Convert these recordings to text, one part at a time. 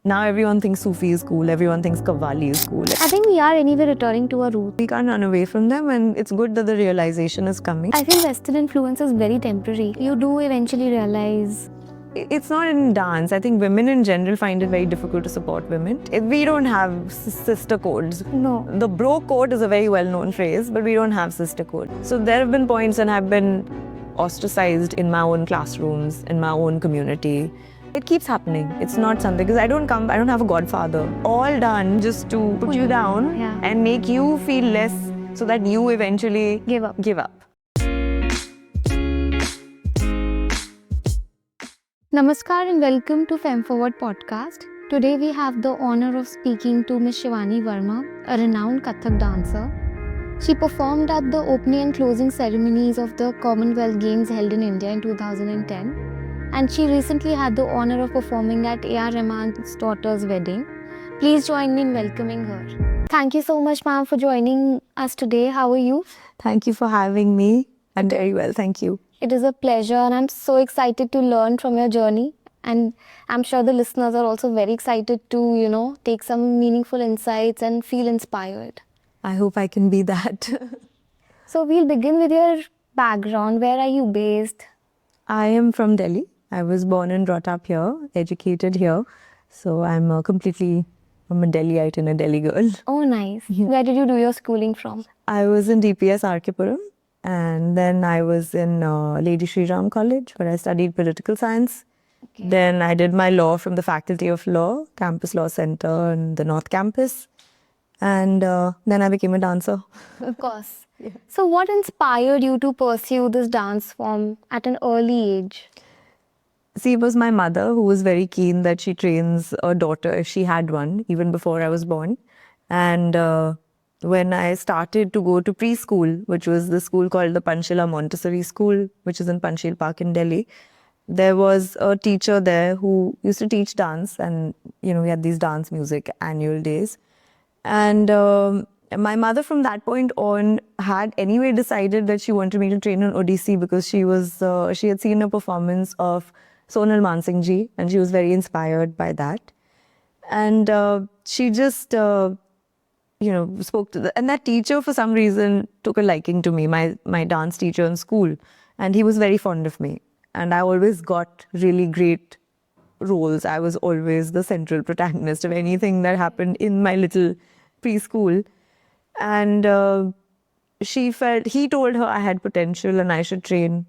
Now everyone thinks Sufi is cool, everyone thinks Qawwali is cool. I think we are anyway returning to our roots. We can't run away from them, and it's good that the realization is coming. I feel Western influence is very temporary. You do eventually realize. It's not in dance. I think women in general find it very difficult to support women. We don't have sister codes. No. The bro code is a very well-known phrase, but we don't have sister code. So there have been points when I've been ostracized in my own classrooms, in my own community. It keeps happening. It's not something, because I don't have a godfather. All done just to put you down and make you feel less so that you eventually Give up. Namaskar and welcome to Femme Forward podcast. Today we have the honor of speaking to Ms. Shivani Varma, a renowned Kathak dancer. She performed at the opening and closing ceremonies of the Commonwealth Games held in India in 2010. And she recently had the honor of performing at A.R. Rahman's daughter's wedding. Please join me in welcoming her. Thank you so much, ma'am, for joining us today. How are you? Thank you for having me. I'm very well, thank you. It is a pleasure, and I'm so excited to learn from your journey. And I'm sure the listeners are also very excited to, take some meaningful insights and feel inspired. I hope I can be that. So we'll begin with your background. Where are you based? I am from Delhi. I was born and brought up here, educated here. So I'm a Delhiite and a Delhi girl. Oh, nice. Yeah. Where did you do your schooling from? I was in DPS Arkipuram, and then I was in Lady Shri Ram College, where I studied political science. Okay. Then I did my law from the Faculty of Law, Campus Law Center in the North Campus. And then I became a dancer. Of course. Yeah. So what inspired you to pursue this dance form at an early age? See, it was my mother who was very keen that she trains a daughter if she had one, even before I was born. And when I started to go to preschool, which was the school called the Panchila Montessori School, which is in Panchil Park in Delhi, there was a teacher there who used to teach dance, and we had these dance music annual days. And my mother from that point on had anyway decided that she wanted me to train in Odissi, because she had seen a performance of Sonal Mansingh ji, and she was very inspired by that. And she just, spoke to and that teacher for some reason took a liking to me, my dance teacher in school. And he was very fond of me. And I always got really great roles. I was always the central protagonist of anything that happened in my little preschool. And he told her I had potential and I should train.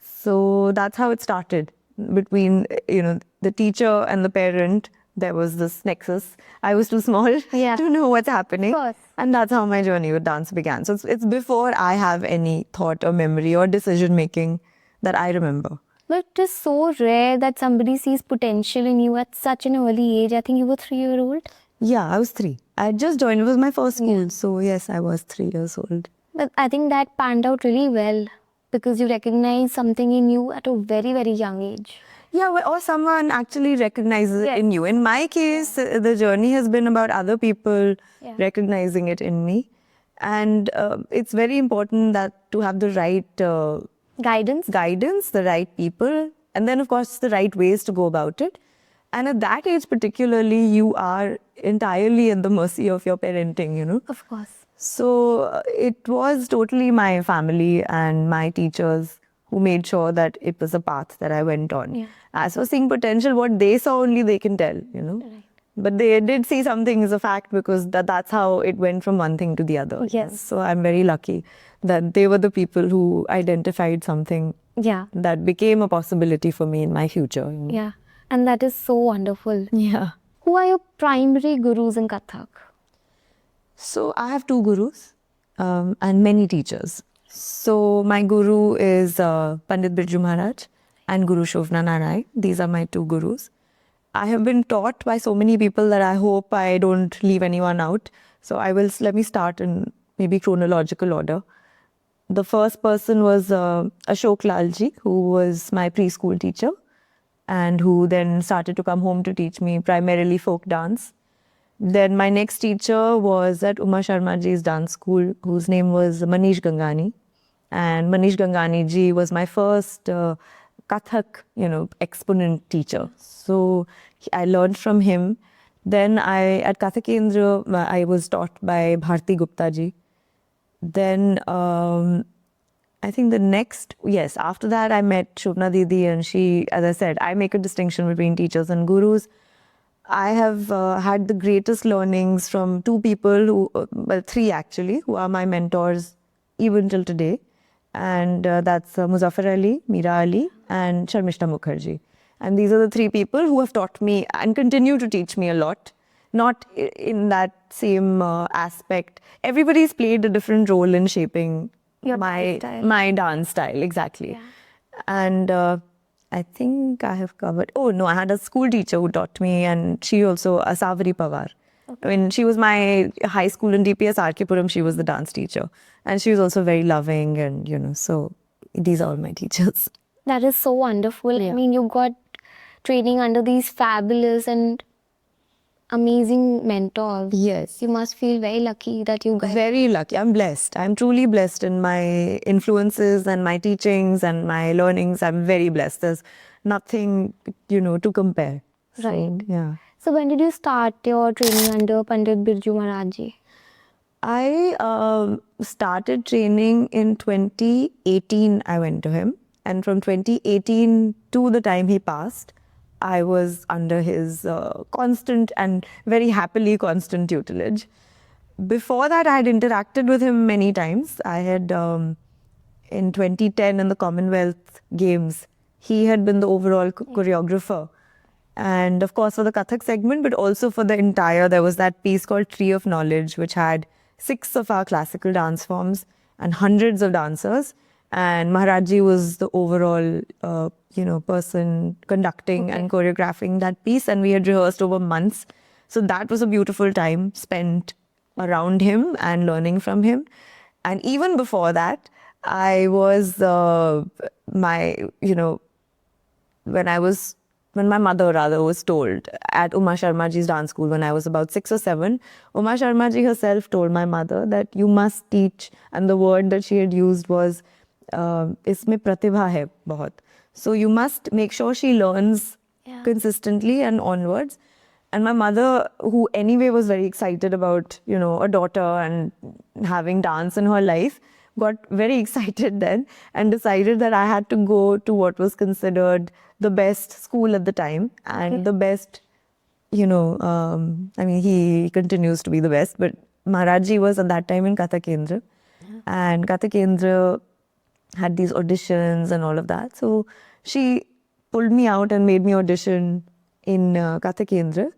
So that's how it started. Between, the teacher and the parent, there was this nexus. I was too small to know what's happening. Of course. And that's how my journey with dance began. So it's before I have any thought or memory or decision making that I remember. But it is so rare that somebody sees potential in you at such an early age. I think you were 3-year-old. Yeah, I was 3. I just joined. It was my first school. Yeah. So yes, I was 3 years old. But I think that panned out really well, because you recognized something in you at a very, very young age. Yeah, or someone actually recognizes it in you. In my case, the journey has been about other people recognizing it in me. And it's very important that to have the right guidance, the right people, and then of course the right ways to go about it. And at that age particularly, you are entirely at the mercy of your parenting, Of course. So it was totally my family and my teachers who made sure that it was a path that I went on. Yeah. As for seeing potential, what they saw only they can tell, Right. But they did see something as a fact, because that's how it went from one thing to the other. Yes. So I'm very lucky that they were the people who identified something that became a possibility for me in my future. Yeah. And that is so wonderful. Yeah. Who are your primary gurus in Kathak? So I have 2 gurus and many teachers. So my guru is Pandit Birju Maharaj and Guru Shovana Narayan. These are my 2 gurus. I have been taught by so many people that I hope I don't leave anyone out. So let me start in maybe chronological order. The first person was Ashok Lalji, who was my preschool teacher, and who then started to come home to teach me primarily folk dance. Then my next teacher was at Uma Sharma ji's dance school, whose name was Manish Gangani. And Manish Gangani ji was my first Kathak, exponent teacher. So I learned from him. Then at Kathak Kendra, I was taught by Bharti Gupta ji. Then I think after that I met Shovana Didi, and she, as I said, I make a distinction between teachers and gurus. I have had the greatest learnings from two people, three actually, who are my mentors even till today. And that's Muzaffar Ali, Meera Ali, and Sharmishta Mukherjee. And these are the three people who have taught me and continue to teach me a lot. Not in that same aspect. Everybody's played a different role in shaping my dance style, exactly. Yeah. And I think I have covered. Oh no, I had a school teacher who taught me, and she also, Asavari Pawar. I mean, she was my high school in DPS Arkipuram. She was the dance teacher, and she was also very loving, and so these are all my teachers. That is so wonderful. I mean, you got training under these fabulous and amazing mentors. Yes. You must feel very lucky that you got. Very lucky. I'm blessed. I'm truly blessed in my influences and my teachings and my learnings. I'm very blessed. There's nothing, to compare. Right. So, yeah. So when did you start your training under Pandit Birju Maharaj ji? I started training in 2018. I went to him. And from 2018 to the time he passed, I was under his constant and very happily constant tutelage. Before that, I had interacted with him many times. I had, in 2010 in the Commonwealth Games, he had been the overall choreographer. And of course for the Kathak segment, but also for the entire, there was that piece called Tree of Knowledge, which had 6 of our classical dance forms and hundreds of dancers. And Maharajji was the overall, person conducting and choreographing that piece. And we had rehearsed over months. So that was a beautiful time spent around him and learning from him. And even before that, I was, when my mother rather was told at Uma Sharma ji's dance school when I was about 6 or 7, Uma Sharma ji herself told my mother that you must teach, and the word that she had used was, isme pratibha hai bahut. So you must make sure she learns consistently and onwards. And my mother, who anyway was very excited about, a daughter and having dance in her life, got very excited then and decided that I had to go to what was considered the best school at the time and the best, he continues to be the best, but Maharajji was at that time in Kathak Kendra. And Kathak Kendra had these auditions and all of that. So she pulled me out and made me audition in Kathak Kendra.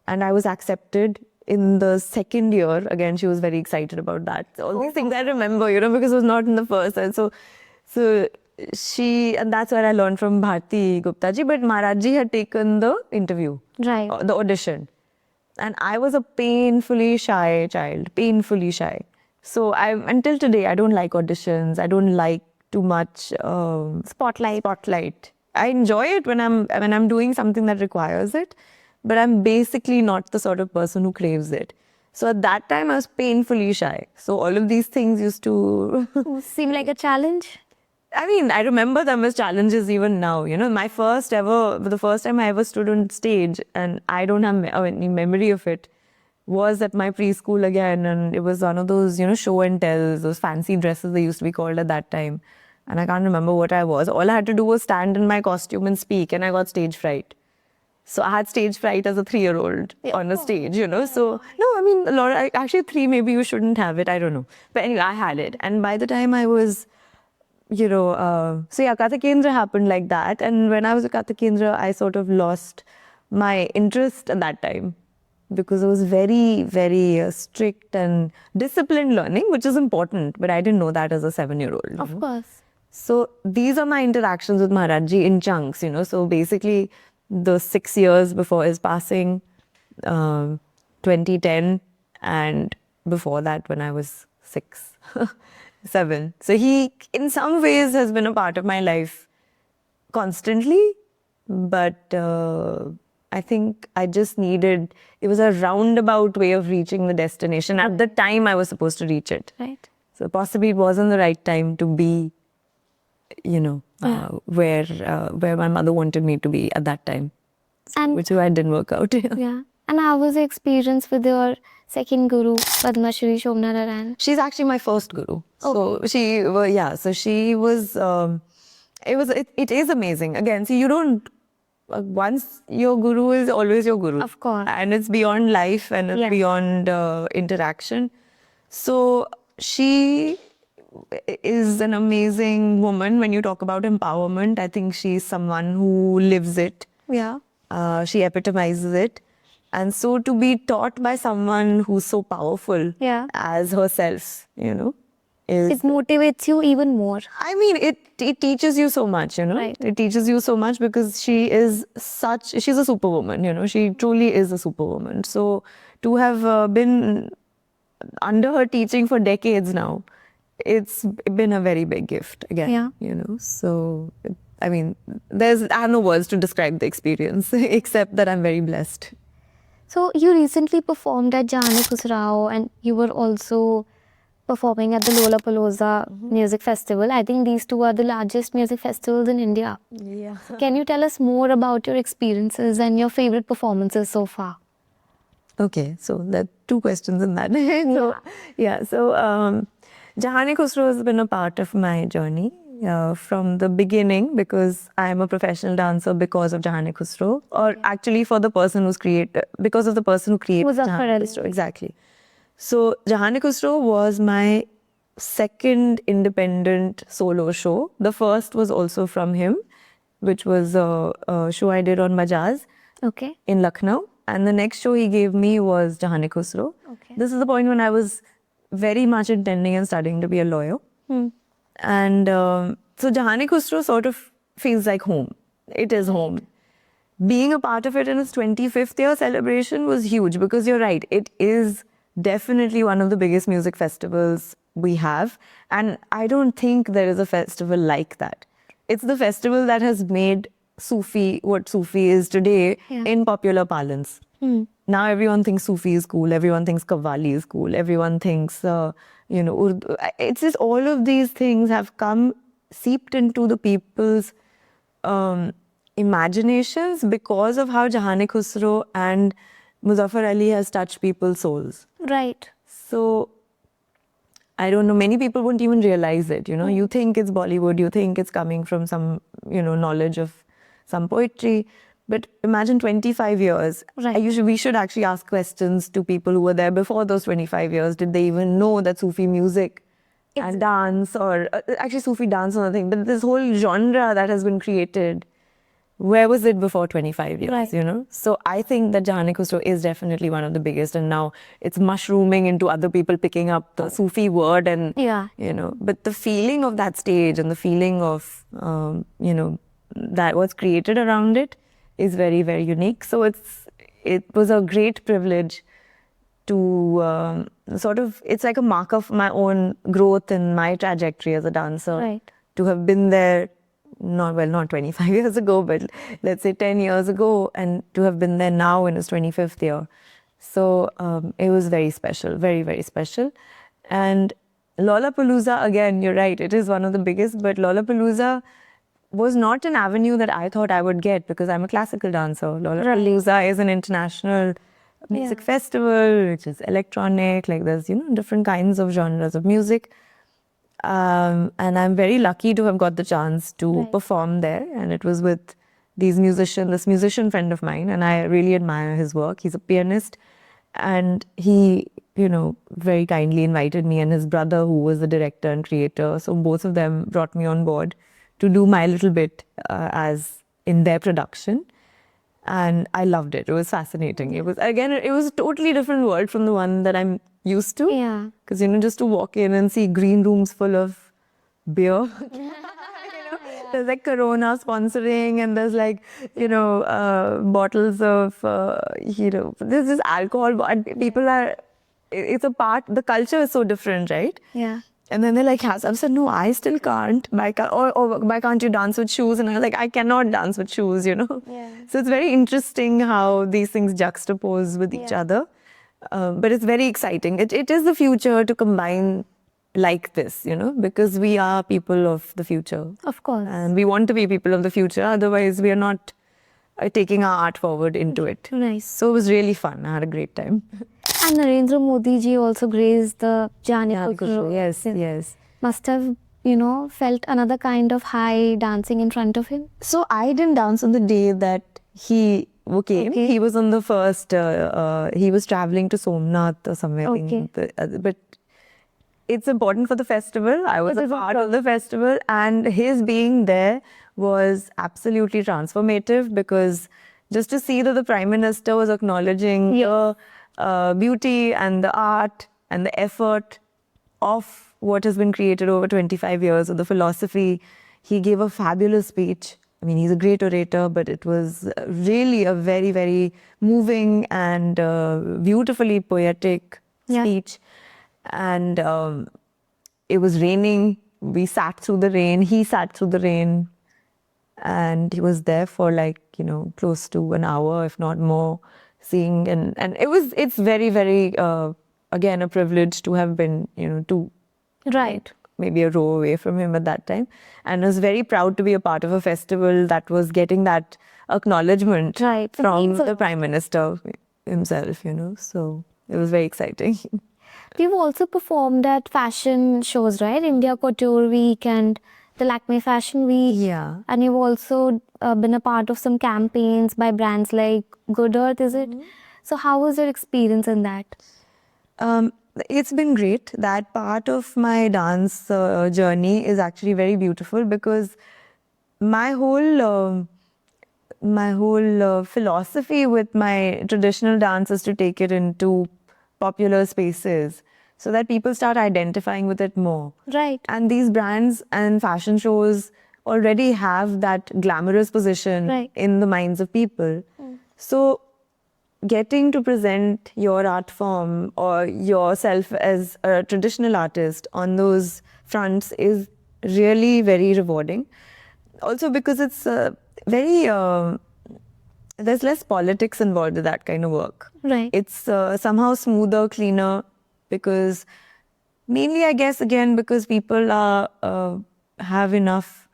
And I was accepted in the second year. Again, she was very excited about that. So all these things I remember, because it was not in the first. And so and that's where I learned from Bharti Gupta ji. But Maharajji had taken the interview, Right. The audition. And I was a painfully shy child, painfully shy. So until today, I don't like auditions. I don't like too much spotlight. I enjoy it when I'm doing something that requires it, but I'm basically not the sort of person who craves it. So at that time, I was painfully shy. So all of these things used to Seem like a challenge? I mean, I remember them as challenges even now. The first time I ever stood on stage, and I don't have any memory of it, was at my preschool again. And it was one of those, show and tells, those fancy dresses they used to be called at that time. And I can't remember what I was. All I had to do was stand in my costume and speak, and I got stage fright. So I had stage fright as a 3-year-old on a stage, So, no, I mean, actually 3, maybe you shouldn't have it. I don't know. But anyway, I had it. And by the time I was, Kathak Kendra happened like that. And when I was at Kathak Kendra, I sort of lost my interest at that time because it was very, very strict and disciplined learning, which is important. But I didn't know that as a 7-year-old. Of course. So these are my interactions with Maharajji in chunks, So basically, the 6 years before his passing, 2010, and before that when I was 6, 7. So he, in some ways, has been a part of my life constantly, but I think I just needed, it was a roundabout way of reaching the destination. At the time, I was supposed to reach it. Right. So possibly it wasn't the right time to be, where my mother wanted me to be at that time. And which why it didn't work out. yeah. And how was the experience with your second guru, Padma Shri Shovana Narayan? She's actually my first guru. So she, well, yeah, so she was, it is amazing. Again, see, you don't, once your guru is always your guru. Of course. And it's beyond life and it's beyond interaction. So she is an amazing woman. When you talk about empowerment, I think she's someone who lives it. Yeah. She epitomizes it. And so to be taught by someone who's so powerful as herself, you know, It motivates you even more. I mean, it teaches you so much, you know. Right. It teaches you so much because she's a superwoman, you know. She truly is a superwoman. So to have been under her teaching for decades now, it's been a very big gift again, you know. So, I mean, I have no words to describe the experience except that I'm very blessed. So you recently performed at Jahan-e-Khusrau and you were also performing at the Lollapalooza music festival. I think these two are the largest music festivals in India. Yeah. Can you tell us more about your experiences and your favorite performances so far? Okay, so there are two questions in that. So Jahan-e-Khusrau has been a part of my journey from the beginning because I'm a professional dancer because of Jahan-e-Khusrau, or actually for the person because of the person who created Jahan-e-Khusrau. Exactly. So Jahan-e-Khusrau was my second independent solo show. The first was also from him, which was a show I did on Majaz in Lucknow. And the next show he gave me was Jahan-e-Khusrau. This is the point when I was very much intending and studying to be a lawyer. And so Jahan-e-Khusrau sort of feels like home. It is home. Being a part of it in its 25th year celebration was huge because you're right, it is definitely one of the biggest music festivals we have. And I don't think there is a festival like that. It's the festival that has made Sufi what Sufi is today in popular parlance. Now everyone thinks Sufi is cool, everyone thinks Qawwali is cool, everyone thinks, Urdu. It's just all of these things have seeped into the people's imaginations because of how Jahan-e-Khusrau and Muzaffar Ali has touched people's souls. Right. So, I don't know, many people won't even realize it, you know. You think it's Bollywood, you think it's coming from some, knowledge of some poetry. But imagine 25 years. Right. We should actually ask questions to people who were there before those 25 years. Did they even know that Sufi music and dance, or actually Sufi dance or nothing, but this whole genre that has been created, where was it before 25 years, you know? So I think that Jahan-e-Khusrau is definitely one of the biggest, and now it's mushrooming into other people picking up the Sufi word and, but the feeling of that stage and the feeling of, that what's created around it is very, very unique. So it was a great privilege to it's like a mark of my own growth and my trajectory as a dancer, to have been there, not 25 years ago, but let's say 10 years ago, and to have been there now in its 25th year. So it was very special, very, very special. And Lollapalooza, again, you're right, it is one of the biggest, but Lollapalooza was not an avenue that I thought I would get because I'm a classical dancer. Lollapalooza is an international music festival, which is electronic, like there's, different kinds of genres of music. And I'm very lucky to have got the chance to perform there. And it was with this musician friend of mine, and I really admire his work. He's a pianist, and he, very kindly invited me and his brother, who was the director and creator. So both of them brought me on board to do my little bit as in their production. And I loved it. It was fascinating. It was a totally different world from the one that I'm used to. Yeah. Because, just to walk in and see green rooms full of beer. There's like Corona sponsoring, and there's like, bottles of, there's this alcohol. People the culture is so different, right? Yeah. And then they're like, I said, no, I still can't. Why can't you dance with shoes? And I was like, I cannot dance with shoes, Yeah. So it's very interesting how these things juxtapose with each other. But it's very exciting. It is the future to combine like this, because we are people of the future. Of course. And we want to be people of the future. Otherwise, we are not taking our art forward into it. Nice. So it was really fun. I had a great time. And Narendra Modi ji also graced the Jahan-e-Khusrau. Yes. Must have, felt another kind of high dancing in front of him. So I didn't dance on the day that he came. Okay. He was on the first, he was traveling to Somnath or somewhere. Okay. But it's important for the festival. I was a part of the festival, and his being there was absolutely transformative, because just to see that the Prime Minister was acknowledging the beauty and the art and the effort of what has been created over 25 years, of the philosophy. He gave a fabulous speech. I mean, he's a great orator, but it was really a very, very moving and beautifully poetic speech. And it was raining. We sat through the rain. He sat through the rain. And he was there for close to an hour, if not more, seeing. And it's very, very, again, a privilege to have been, maybe a row away from him at that time. And I was very proud to be a part of a festival that was getting that acknowledgement from the Prime Minister himself, So it was very exciting. We've also performed at fashion shows, right? India Couture Week and the Lakme Fashion Week. Yeah. And you've also been a part of some campaigns by brands like Good Earth, is it? So how was your experience in that? It's been great. That part of my dance journey is actually very beautiful, because my whole philosophy with my traditional dance is to take it into popular spaces so that people start identifying with it more. Right. And these brands and fashion shows already have that glamorous position in the minds of people. So getting to present your art form or yourself as a traditional artist on those fronts is really very rewarding. Also because it's very, there's less politics involved with that kind of work. Right. It's somehow smoother, cleaner, because mainly, I guess, again, because people have enough,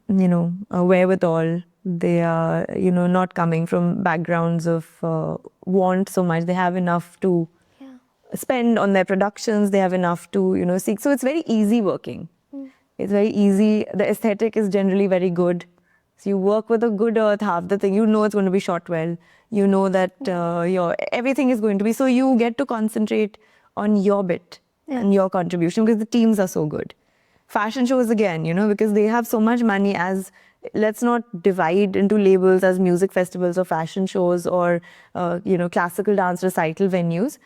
wherewithal. They are, not coming from backgrounds of want so much. They have enough to spend on their productions. They have enough to, seek. So it's very easy working. It's very easy. The aesthetic is generally very good. So you work with a good earth, half the thing. You know it's going to be shot well. You know that everything is going to be. So you get to concentrate on your bit and your contribution, because the teams are so good. Fashion shows, again, because they have so much money. As let's not divide into labels as music festivals or fashion shows or classical dance recital venues.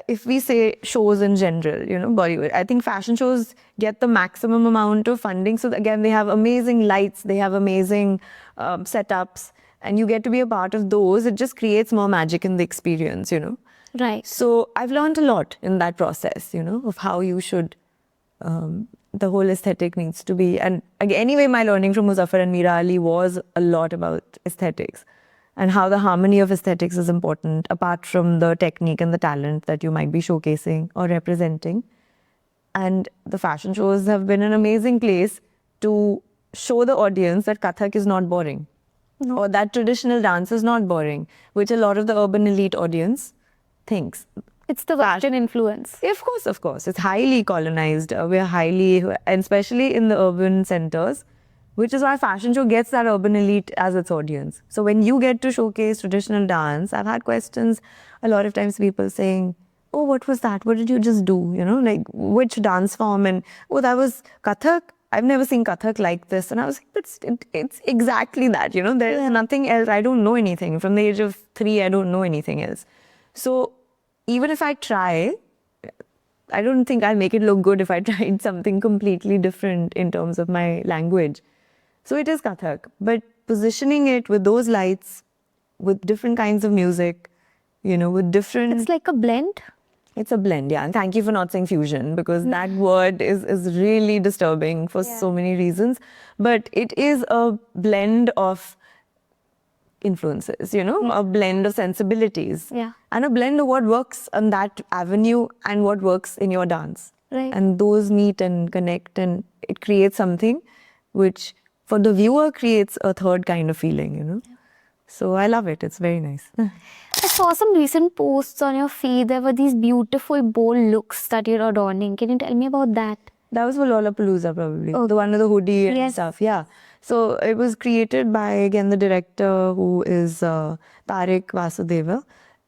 If we say shows in general, Bollywood, I think fashion shows get the maximum amount of funding. So again, they have amazing lights, they have amazing setups, and you get to be a part of those. It just creates more magic in the experience, Right. So I've learned a lot in that process, of how you should, the whole aesthetic needs to be. And anyway, my learning from Muzaffar and Meera Ali was a lot about aesthetics and how the harmony of aesthetics is important, apart from the technique and the talent that you might be showcasing or representing. And the fashion shows have been an amazing place to show the audience that Kathak is not boring. No. Or that traditional dance is not boring, which a lot of the urban elite audience thinks. It's the Western influence. Of course. It's highly colonized. We're highly, and especially in the urban centers, which is why fashion show gets that urban elite as its audience. So when you get to showcase traditional dance, I've had questions a lot of times, people saying, oh, what was that? What did you just do? Like which dance form? And oh, that was Kathak. I've never seen Kathak like this. And I was like, but it's exactly that, there's nothing else. I don't know anything. From the age of 3, I don't know anything else. So even if I try, I don't think I'll make it look good if I tried something completely different in terms of my language. So it is Kathak, but positioning it with those lights, with different kinds of music, with different... It's like a blend? It's a blend, yeah. And thank you for not saying fusion, because that word is really disturbing for so many reasons. But it is a blend of influences, a blend of sensibilities. Yeah. And a blend of what works on that avenue and what works in your dance. Right. And those meet and connect, and it creates something which for the viewer creates a third kind of feeling, you know. So I love it. It's very nice. I saw some recent posts on your feed. There were these beautiful, bold looks that you're adorning. Can you tell me about that? That was for Lollapalooza, probably. Oh. The one with the hoodie and Yes. stuff. Yeah. So it was created by, again, the director who is Tarik Vasudeva.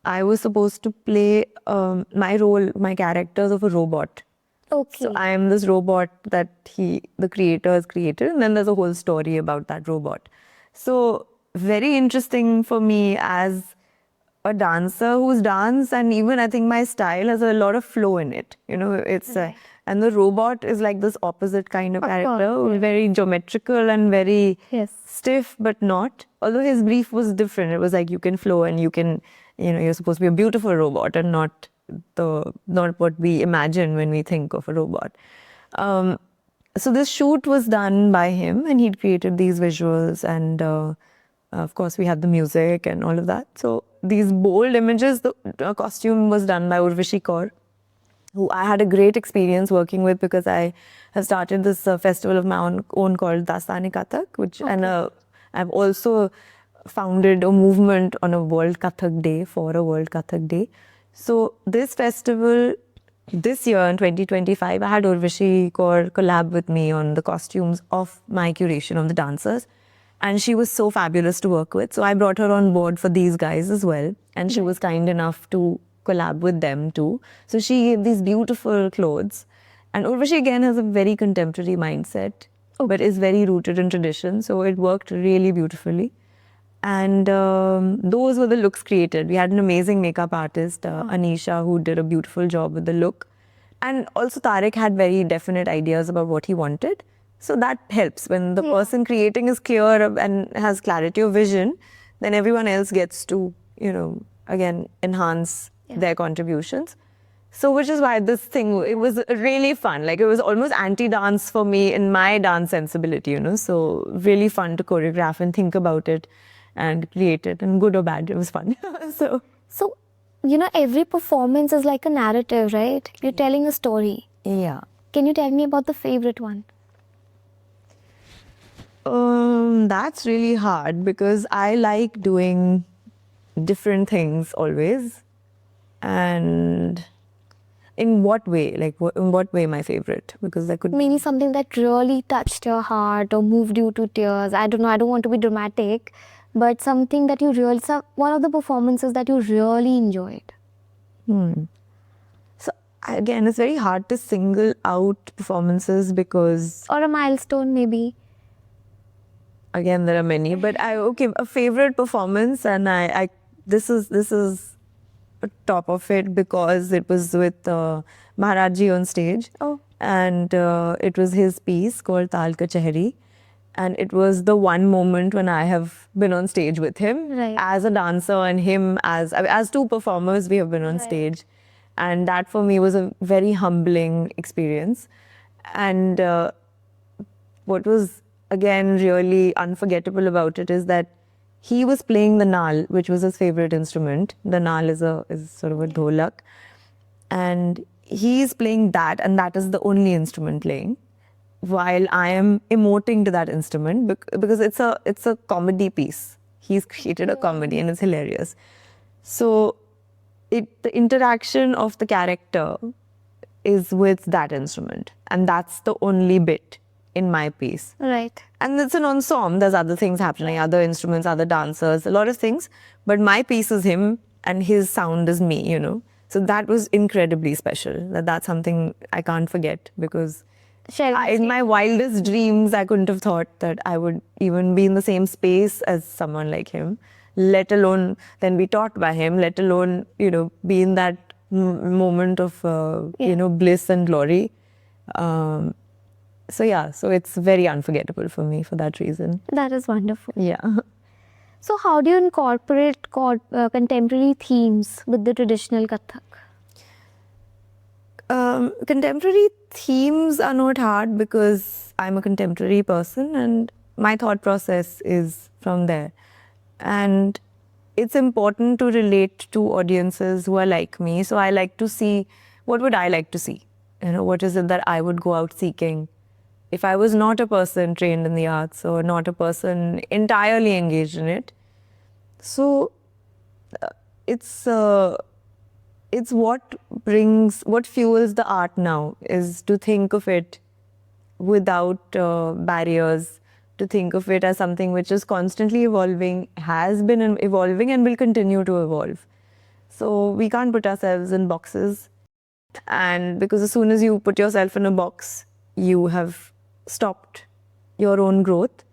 I was supposed to play my role, my characters of a robot. Okay. So I am this robot that the creator has created, and then there's a whole story about that robot. So very interesting for me as a dancer whose dance, and even I think my style has a lot of flow in it. You know, it's and the robot is like this opposite kind of character, course, very geometrical and very Yes. stiff, but not. Although his brief was different. It was like you can flow and you can, you know, you're supposed to be a beautiful robot and not what we imagine when we think of a robot. So this shoot was done by him, and he'd created these visuals, and of course we had the music and all of that. So these bold images, the costume was done by Urvashi Kaur, who I had a great experience working with because I have started this festival of my own called Jahan-e-Khusrau, and I've also founded a movement on a World Kathak Day for a World Kathak Day. So this festival, this year in 2025, I had Urvashi Kaur collab with me on the costumes of my curation of the dancers. And she was so fabulous to work with. So I brought her on board for these guys as well. And she was kind enough to collab with them too. So she gave these beautiful clothes. And Urvashi again has a very contemporary mindset, but is very rooted in tradition. So it worked really beautifully. And those were the looks created. We had an amazing makeup artist, Anisha, who did a beautiful job with the look. And also Tarik had very definite ideas about what he wanted. So that helps. When the person creating is clear and has clarity of vision, then everyone else gets to, you know, again, enhance their contributions. So which is why this thing, it was really fun. Like it was almost anti-dance for me in my dance sensibility, you know. So really fun to choreograph and think about it and create it, and good or bad, it was fun. So, you know, every performance is like a narrative, right? You're telling a story. yeah. Can you tell me about the favorite one? That's really hard because I like doing different things always. And in what way? Like, in what way my favorite? Because there could Maybe something that really touched your heart or moved you to tears. I don't know, I don't want to be dramatic, but something that you really, one of the performances that you really enjoyed. So again, it's very hard to single out performances because, Or a milestone maybe. again, there are many. But a favorite performance, and this is top of it because it was with Maharaj on stage. Oh. And it was his piece called Tal Kachehri. And it was the one moment when I have been on stage with him as a dancer, and him as two performers, we have been on stage. And that for me was a very humbling experience. And what was, again, really unforgettable about it is that he was playing the naal, which was his favorite instrument. The naal is sort of a dholak. And he's playing that, and that is the only instrument playing, while I am emoting to that instrument because it's a comedy piece. He's created a comedy and it's hilarious. So the interaction of the character is with that instrument, and that's the only bit in my piece. Right. And it's an ensemble. There's other things happening, other instruments, other dancers, a lot of things. But my piece is him and his sound is me, you know. So that was incredibly special. That's something I can't forget because in my wildest dreams, I couldn't have thought that I would even be in the same space as someone like him, let alone then be taught by him, let alone, you know, be in that moment of, you know, bliss and glory. So it's very unforgettable for me for that reason. That is wonderful. Yeah. So how do you incorporate contemporary themes with the traditional Kathak? Contemporary themes are not hard because I'm a contemporary person and my thought process is from there. And it's important to relate to audiences who are like me. So I like to see, what would I like to see? You know, what is it that I would go out seeking? if I was not a person trained in the arts or not a person entirely engaged in it. So it's what fuels the art now, is to think of it without barriers, to think of it as something which is constantly evolving, has been evolving and will continue to evolve. So we can't put ourselves in boxes, and because as soon as you put yourself in a box, you have stopped your own growth,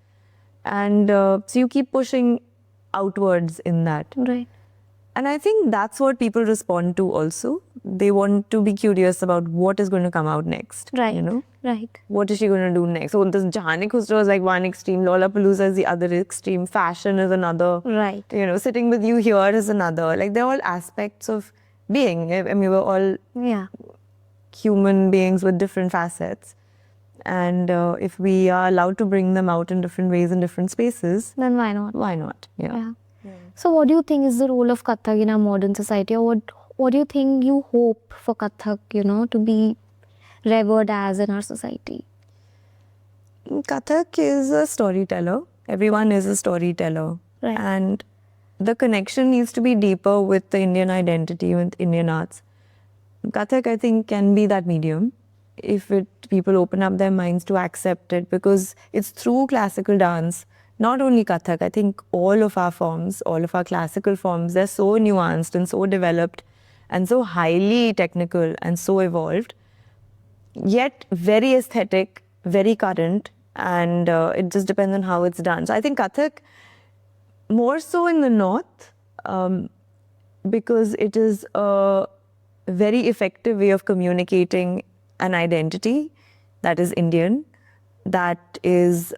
and so you keep pushing outwards in that. Right. And I think that's what people respond to also. They want to be curious about what is going to come out next. Right. You know? Right. What is she going to do next? So this Jahan-e-Khusrau is like one extreme, Lollapalooza is the other extreme, fashion is another. Right. You know, sitting with you here is another. Like they're all aspects of being. I mean, we're all human beings with different facets. And if we are allowed to bring them out in different ways in different spaces, then why not? Why not? Yeah. So what do you think is the role of Kathak in our modern society, or what do you think you hope for Kathak, to be revered as in our society? Kathak is a storyteller. Everyone is a storyteller. Right. And the connection needs to be deeper with the Indian identity, with Indian arts. Kathak, I think, can be that medium if people open up their minds to accept it, because it's through classical dance. Not only Kathak, I think all of our forms, all of our classical forms, they're so nuanced and so developed and so highly technical and so evolved, yet very aesthetic, very current, and it just depends on how it's done. So I think Kathak, more so in the north, because it is a very effective way of communicating an identity that is Indian, that is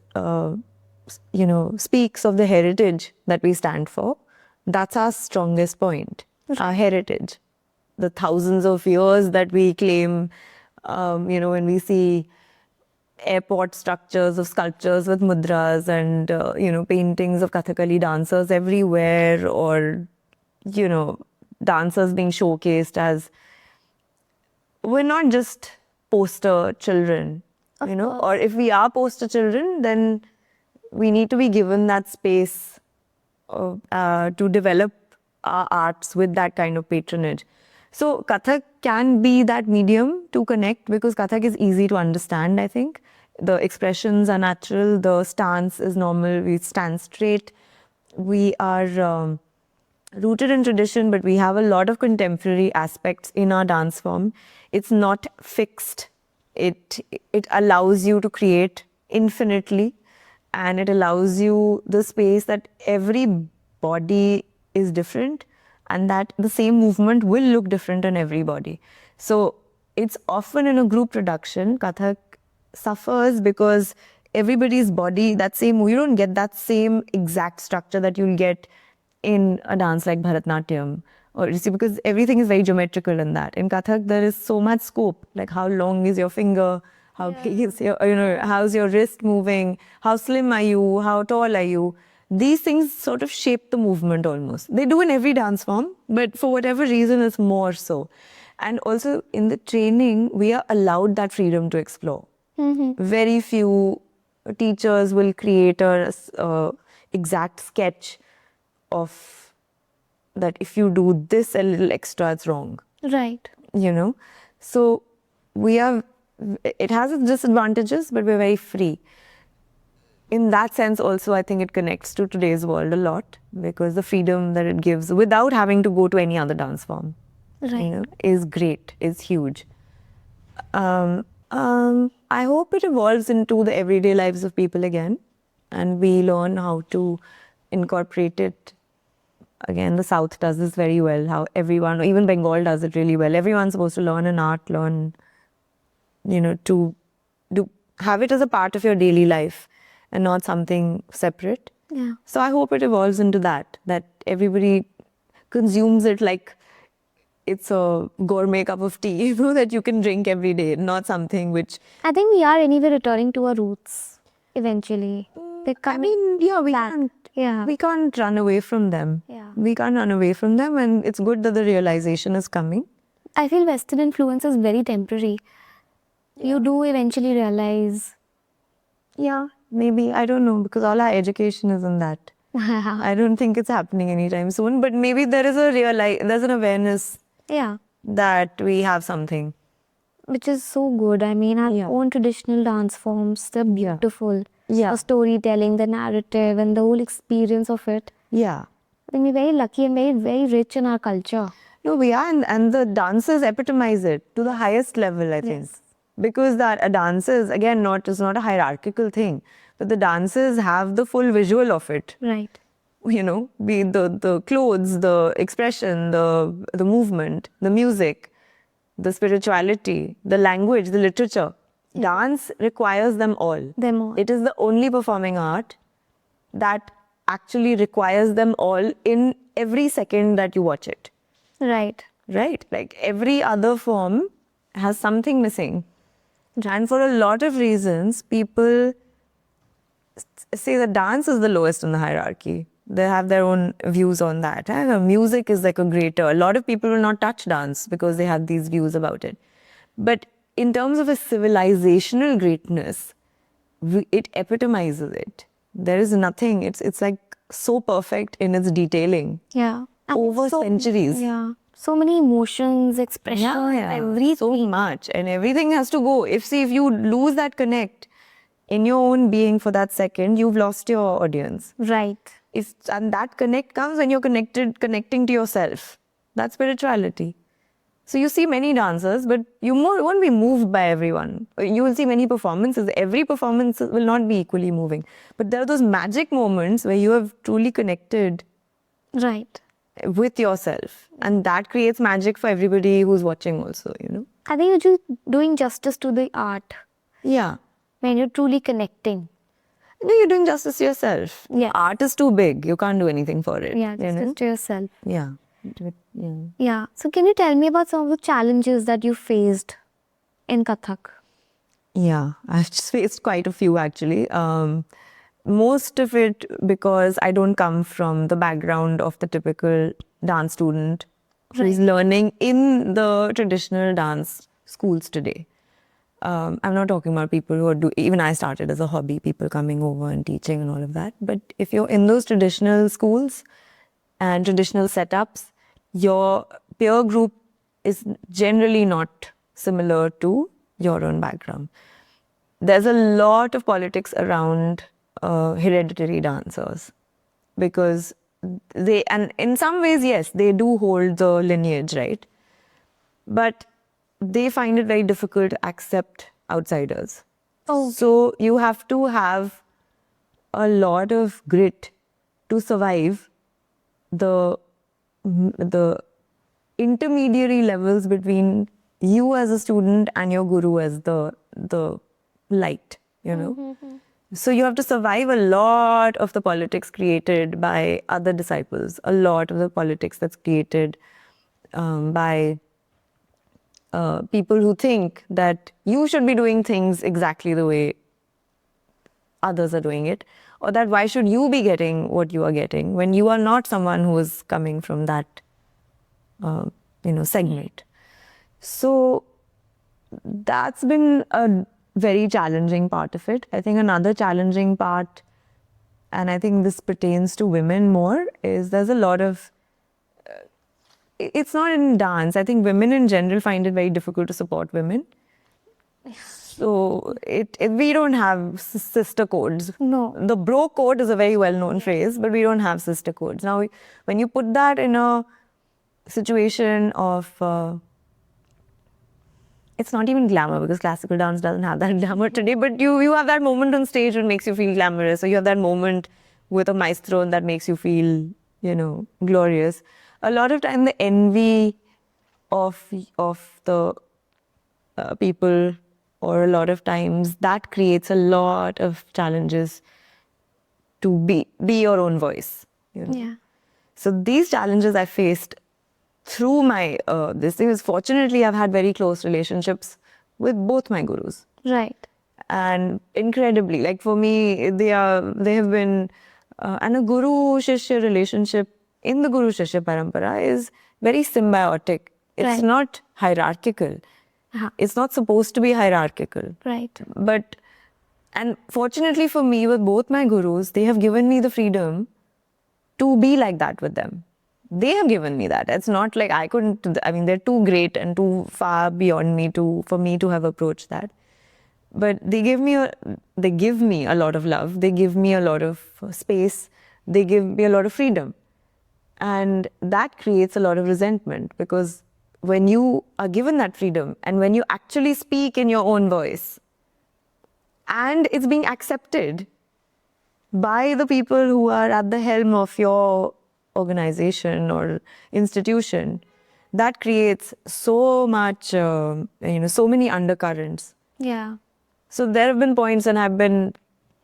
speaks of the heritage that we stand for. That's our strongest point, our heritage. The thousands of years that we claim, when we see airport structures of sculptures with mudras and, paintings of Kathakali dancers everywhere, or, dancers being showcased as, we're not just poster children, or if we are poster children, then we need to be given that space to develop our arts with that kind of patronage. So Kathak can be that medium to connect, because Kathak is easy to understand, I think. The expressions are natural, the stance is normal, we stand straight. We are rooted in tradition, but we have a lot of contemporary aspects in our dance form. It's not fixed. It allows you to create infinitely. And it allows you the space that every body is different and that the same movement will look different on everybody. So it's often in a group production, Kathak suffers because everybody's body, you don't get that same exact structure that you'll get in a dance like Bharatnatyam. Or you see, because everything is very geometrical in that. In Kathak, there is so much scope, like how long is your finger, how's your wrist moving? How slim are you? How tall are you? These things sort of shape the movement almost. They do in every dance form, but for whatever reason, it's more so. And also in the training, we are allowed that freedom to explore. Mm-hmm. Very few teachers will create a exact sketch of that if you do this a little extra, it's wrong. Right. So it has its disadvantages, but we're very free. In that sense also, I think it connects to today's world a lot, because the freedom that it gives without having to go to any other dance form, is great, is huge. I hope it evolves into the everyday lives of people again, and we learn how to incorporate it. Again, the South does this very well, how everyone, even Bengal does it really well. Everyone's supposed to learn an art, to have it as a part of your daily life and not something separate. Yeah. So I hope it evolves into that everybody consumes it like it's a gourmet cup of tea, that you can drink every day, not something which... I think we are anyway returning to our roots eventually. We can't run away from them. Yeah. We can't run away from them, and it's good that the realization is coming. I feel Western influence is very temporary. Yeah. You do eventually realize Yeah, maybe. I don't know, because all our education is in that. I don't think it's happening anytime soon, but maybe there is there's an awareness Yeah, that we have something. which is so good. I mean, our Yeah. own traditional dance forms, they're beautiful. Yeah. The storytelling, the narrative, and the whole experience of it. Yeah. I think we're very lucky and very, very rich in our culture. No, we are, and the dances epitomize it to the highest level, I think. Yes. Because that a dances, again, it's not a hierarchical thing, but the dances have the full visual of it. Right. You know, be the clothes, the expression, the movement, the music, the spirituality, the language, the literature. Dance requires them all. Them all. It is the only performing art that actually requires them all in every second that you watch it. Right. Right? Like every other form has something missing. And for a lot of reasons, people say that dance is the lowest in the hierarchy. They have their own views on that. Music is like a greater. A lot of people will not touch dance because they have these views about it. But in terms of a civilizational greatness, it epitomizes it. There is nothing. It's like so perfect in its detailing. Yeah. And Over centuries. Yeah. So many emotions, expressions, everything. So much. And everything has to go. If you lose that connect in your own being for that second, you've lost your audience. Right. And that connect comes when you're connecting to yourself. That's spirituality. So you see many dancers, but you won't be moved by everyone. You will see many performances. Every performance will not be equally moving. But there are those magic moments where you have truly connected Right. with yourself. And that creates magic for everybody who's watching also, you know. I think you're just doing justice to the art Yeah. when you're truly connecting. No, you're doing justice to yourself. Yeah. Art is too big. You can't do anything for it. Yeah, you justice know? to yourself. Yeah. Yeah. Yeah. So can you tell me about some of the challenges that you faced in Kathak? Yeah, I've just faced quite a few actually. Most of it because I don't come from the background of the typical dance student who is learning in the traditional dance schools today. I'm not talking about people who are even I started as a hobby, people coming over and teaching and all of that. But if you're in those traditional schools and traditional setups, your peer group is generally not similar to your own background. There's a lot of politics around hereditary dancers because and in some ways, yes, they do hold the lineage, right? But they find it very difficult to accept outsiders. Oh. So you have to have a lot of grit to survive the intermediary levels between you as a student and your guru as the light, you know. So you have to survive a lot of the politics created by other disciples, a lot of the politics that's created by people who think that you should be doing things exactly the way others are doing it, or that why should you be getting what you are getting when you are not someone who is coming from that segment. So that's been a very challenging part of it. I think another challenging part, and I think this pertains to women more, is there's a lot of it's not in dance. I think women in general find it very difficult to support women. So we don't have sister codes. No. The bro code is a very well-known phrase, but we don't have sister codes. Now, when you put that in a situation of it's not even glamour because classical dance doesn't have that glamour today, but you have that moment on stage that makes you feel glamorous, or you have that moment with a maestro that makes you feel, glorious. A lot of time the envy of the people, or a lot of times that creates a lot of challenges to be your own voice. Yeah. So these challenges I faced through my this thing is, fortunately I've had very close relationships with both my gurus. Right. And incredibly, like for me, they have been and a guru shishya relationship in the guru shishya parampara is very symbiotic. It's not hierarchical. It's not supposed to be hierarchical. Right. But And fortunately for me, with both my gurus, they have given me the freedom to be like that with them. They have given me that. It's not like I couldn't, I mean, they're too great and too far beyond me for me to have approached that. But they give me a lot of love. They give me a lot of space. They give me a lot of freedom. And that creates a lot of resentment, because when you are given that freedom and when you actually speak in your own voice and it's being accepted by the people who are at the helm of your organization or institution, that creates so much, so many undercurrents. Yeah. So there have been points when I've been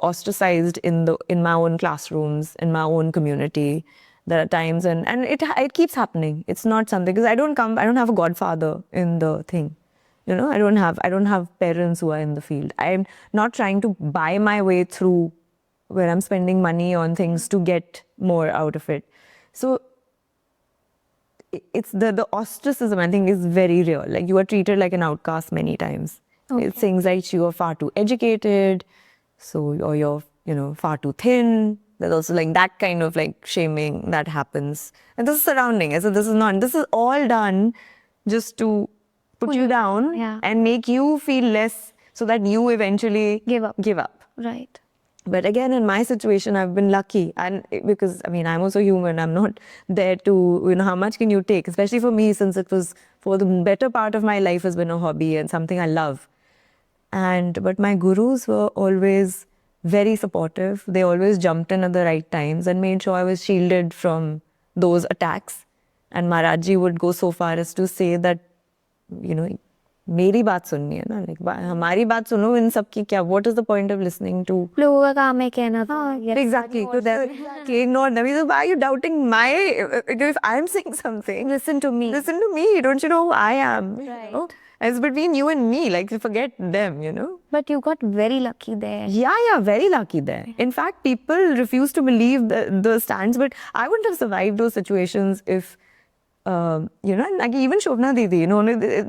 ostracized in my own classrooms, in my own community. There are times and it keeps happening. It's not something, because I don't have a godfather in the thing. I don't have parents who are in the field. I'm not trying to buy my way through where I'm spending money on things to get more out of it. So it's the ostracism, I think, is very real. Like, you are treated like an outcast many times. Okay. It's things like you are far too educated, or you're far too thin. There's also like that kind of like shaming that happens, and this is surrounding. So this is all done just to put you down, yeah, and make you feel less, so that you eventually give up. Right. But again, in my situation, I've been lucky, and because I'm also human. I'm not there to, how much can you take? Especially for me, since it was, for the better part of my life, has been a hobby and something I love. But my gurus were always very supportive. They always jumped in at the right times and made sure I was shielded from those attacks. And Maharaj would go so far as to say that, मेरी बात सुननी है ना, like हमारी बात सुनो, इन सब की क्या, what is the point of listening to लोगों का काम है कहना था. exactly to them, ignore them. Why are you doubting my, if I'm saying something, listen to me, don't you know who I am? Right. It's between you and me, like, forget them, But you got very lucky there. Yeah, very lucky there. In fact, people refuse to believe the stands, but I wouldn't have survived those situations if, like even Shovana Didi,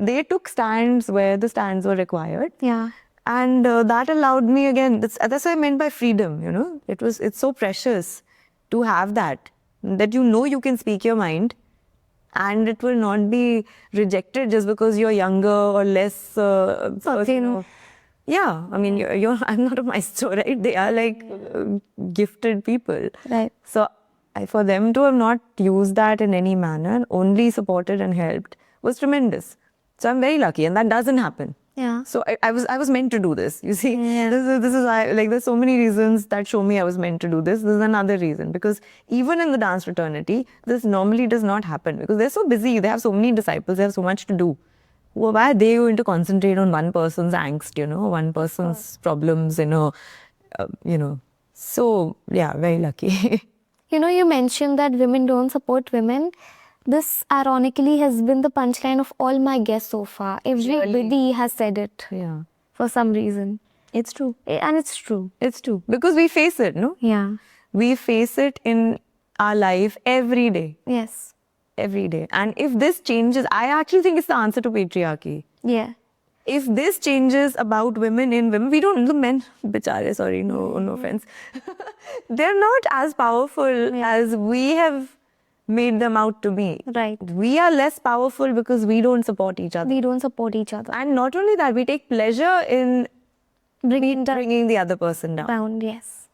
they took stands where the stands were required. Yeah. And that allowed me, again, that's what I meant by freedom, it's so precious to have that you can speak your mind, and it will not be rejected just because you're younger or less. Yeah, I mean, I'm not a maestro, right? They are like gifted people. Right. So for them to have not used that in any manner, only supported and helped, was tremendous. So I'm very lucky, and that doesn't happen. Yeah. So I was meant to do this. You see, Yeah. this is why, like, there's so many reasons that show me I was meant to do this. This is another reason, because even in the dance fraternity, this normally does not happen, because they're so busy. They have so many disciples. They have so much to do. Well, why are they going to concentrate on one person's angst? One person's problems. So yeah, very lucky. You mentioned that women don't support women. This, ironically, has been the punchline of all my guests so far. Everybody has said it. Yeah. For some reason. It's true. And it's true. It's true. Because we face it, no? Yeah. We face it in our life every day. Yes. Every day. And if this changes, I actually think it's the answer to patriarchy. Yeah. If this changes about women in women, we don't, the men, bichare, sorry, no offense. They're not as powerful as we have made them out to be. Right. We are less powerful because we don't support each other. We don't support each other. And not only that, we take pleasure in bringing the other person down. Yes.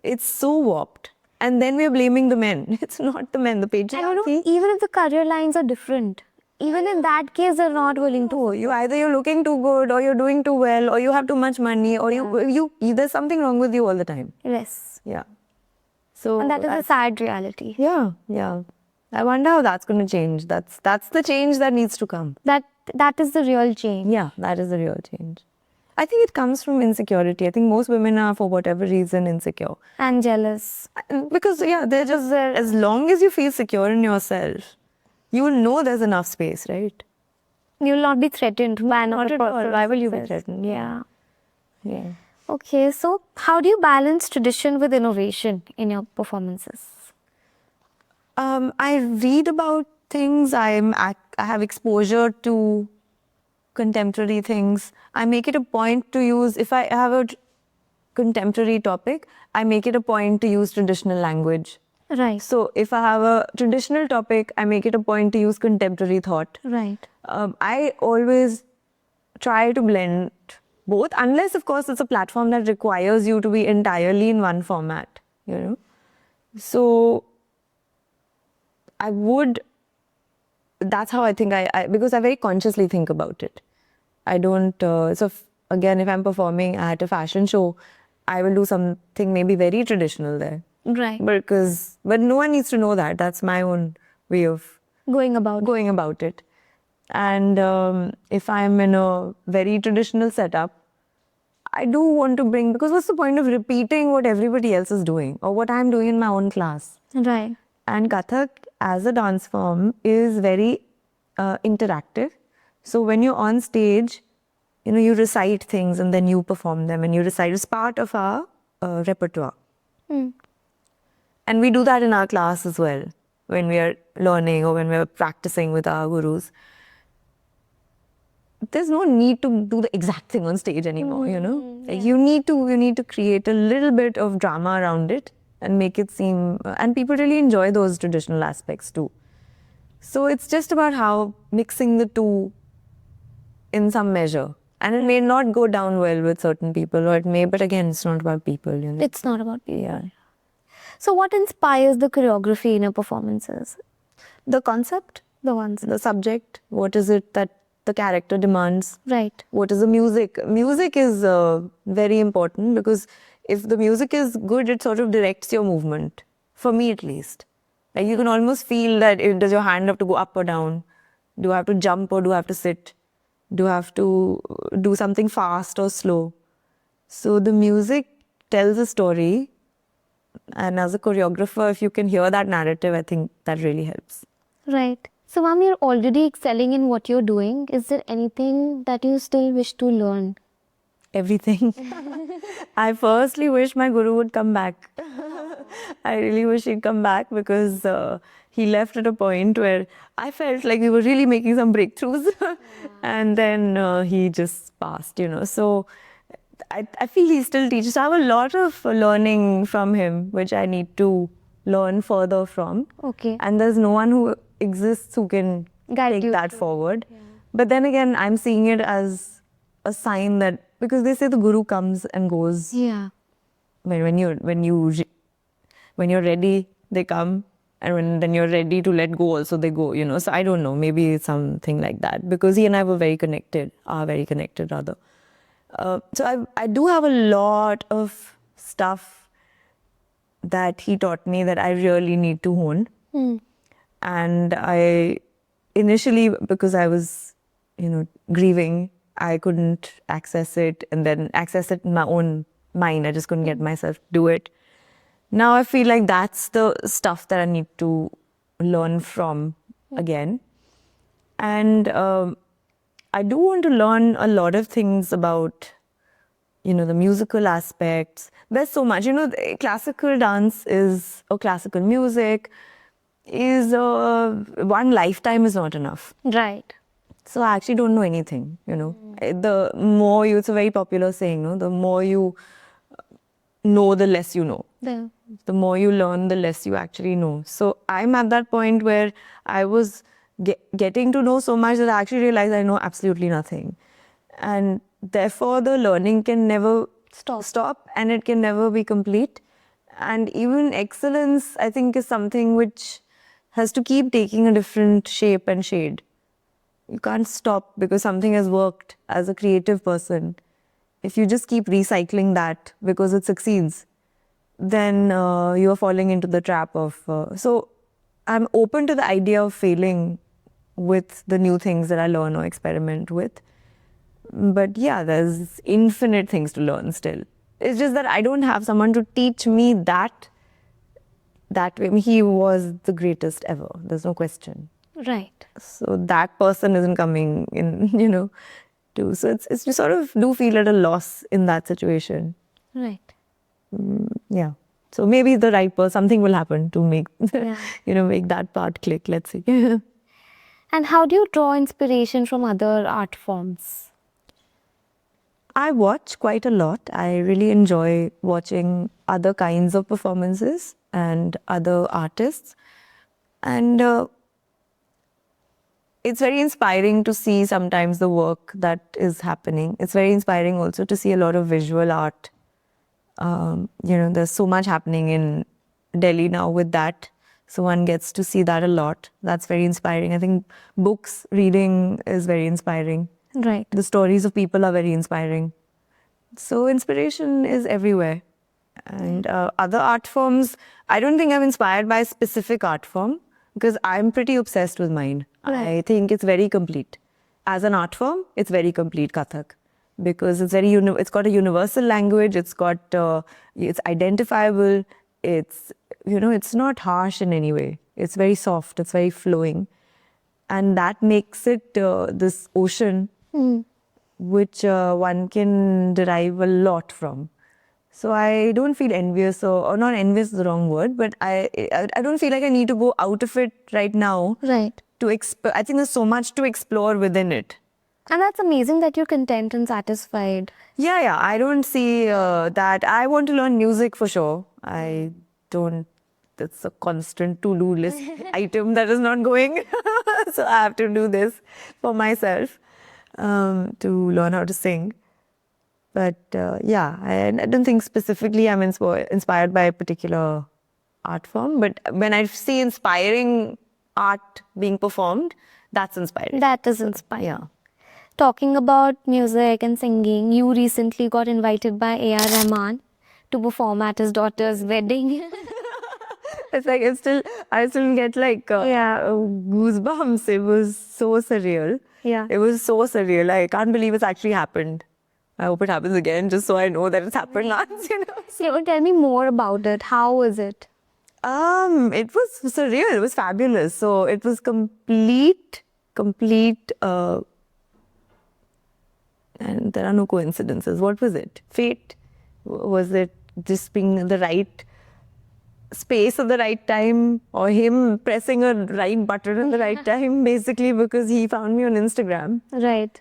It's so warped. And then we're blaming the men. It's not the men, the patriarchy. Even if the career lines are different, even in that case, they're not willing to. You're looking too good, or you're doing too well, or you have too much money, or there's something wrong with you all the time. Yes. Yeah. So, and that is a sad reality. Yeah. I wonder how that's going to change. That's the change that needs to come. That is the real change. Yeah, that is the real change. I think it comes from insecurity. I think most women are, for whatever reason, insecure. And jealous. Because, they're just there. As long as you feel secure in yourself, you will know there's enough space, right? You will not be threatened by another person. Why will you be threatened? Yeah. Okay, so how do you balance tradition with innovation in your performances? I read about things. I have exposure to contemporary things. I make it a point to use, if I have contemporary topic, I make it a point to use traditional language. Right. So if I have a traditional topic, I make it a point to use contemporary thought. Right. I always try to blend both, unless, of course, it's a platform that requires you to be entirely in one format, you know. So I would, that's how I think because I very consciously think about it. I don't, again, if I'm performing at a fashion show, I will do something maybe very traditional there. Right. But no one needs to know that. That's my own way of Going about it. And if I'm in a very traditional setup, I do want to bring, because what's the point of repeating what everybody else is doing or what I'm doing in my own class? Right. And Kathak as a dance form is very interactive. So when you're on stage, you know, you recite things and then you perform them and you recite as part of our repertoire. And we do that in our class as well, when we are learning or when we're practicing with our gurus. There's no need to do the exact thing on stage anymore, you know. Like you need to create a little bit of drama around it and make it seem, and people really enjoy those traditional aspects too. So it's just about how mixing the two in some measure. And it may not go down well with certain people, or it may, but again, it's not about people, you know. It's not about people. Yeah. So what inspires the choreography in your performances? The concept, the subject, what is it that the character demands? Right. What is the music? Music is very important, because if the music is good, it sort of directs your movement, for me at least. Like you can almost feel that, does your hand have to go up or down? Do I have to jump or do I have to sit? Do I have to do something fast or slow? So the music tells a story. And as a choreographer, if you can hear that narrative, I think that really helps. Right. So, ma'am, you're already excelling in what you're doing. Is there anything that you still wish to learn? Everything. I firstly wish my guru would come back. I really wish he'd come back, because he left at a point where I felt like we were really making some breakthroughs. And then he just passed, you know. So I feel he still teaches. I have a lot of learning from him, which I need to learn further from. Okay. And there's no one who exists who can Guide take you that through. forward. Yeah. But then again, I'm seeing it as a sign that, because they say the guru comes and goes. Yeah. When you're ready, they come, and then you're ready to let go, also they go. You know, so I don't know. Maybe it's something like that, because he and I were very connected. Are very connected rather. So I do have a lot of stuff that he taught me that I really need to hone. And I initially, because I was, you know, grieving, I couldn't access it, and then access it in my own mind. I just couldn't get myself to do it. Now I feel like that's the stuff that I need to learn from again. And I do want to learn a lot of things about, you know, the musical aspects. There's so much, you know, classical dance is, or classical music is, one lifetime is not enough. Right. So I actually don't know anything, you know. The more you, it's a very popular saying, no? The more you know, the less you know. The more you learn, the less you actually know. So I'm at that point where I was getting to know so much that I actually realized I know absolutely nothing. And therefore the learning can never stop, and it can never be complete. And even excellence, I think, is something which has to keep taking a different shape and shade. You can't stop because something has worked as a creative person. If you just keep recycling that because it succeeds, then you are falling into the trap of... So I'm open to the idea of failing with the new things that I learn or experiment with. But yeah, there's infinite things to learn still. It's just that I don't have someone to teach me that way. I mean, he was the greatest ever. There's no question. Right. So that person isn't coming in, you know, too. So it's you sort of do feel at a loss in that situation. Right. Yeah. So maybe the right person, something will happen to make, Yeah. you know, make that part click. Let's see. And how do you draw inspiration from other art forms? I watch quite a lot. I really enjoy watching other kinds of performances and other artists. And it's very inspiring to see sometimes the work that is happening. It's very inspiring also to see a lot of visual art. There's so much happening in Delhi now with that. So one gets to see that a lot. That's very inspiring. I think books, reading is very inspiring. Right. The stories of people are very inspiring. So inspiration is everywhere. And other art forms, I don't think I'm inspired by a specific art form because I'm pretty obsessed with mine. Right. I think it's very complete. As an art form, it's very complete, Kathak, because it's it's got a universal language. It's got it's identifiable. It's not harsh in any way. It's very soft. It's very flowing, and that makes it this ocean which one can derive a lot from. So I don't feel envious, or not envious is the wrong word, but I don't feel like I need to go out of it right now. Right. I think there's so much to explore within it. And that's amazing that you're content and satisfied. Yeah. I don't see that. I want to learn music for sure. I don't. It's a constant to-do list item that is not going. So I have to do this for myself to learn how to sing. But I don't think specifically I'm inspired by a particular art form. But when I see inspiring art being performed, that's inspiring. That is inspiring. Yeah. Talking about music and singing, you recently got invited by A.R. Rahman to perform at his daughter's wedding. It's like I still get like goosebumps. It was so surreal. Yeah. It was so surreal. I can't believe it's actually happened. I hope it happens again, just so I know that it's happened once. So tell me more about it. How was it? It was surreal. It was fabulous. So it was complete. And there are no coincidences. What was it? Fate? Was it just being in the right space at the right time, or him pressing a right button at the right time, basically, because he found me on Instagram. Right.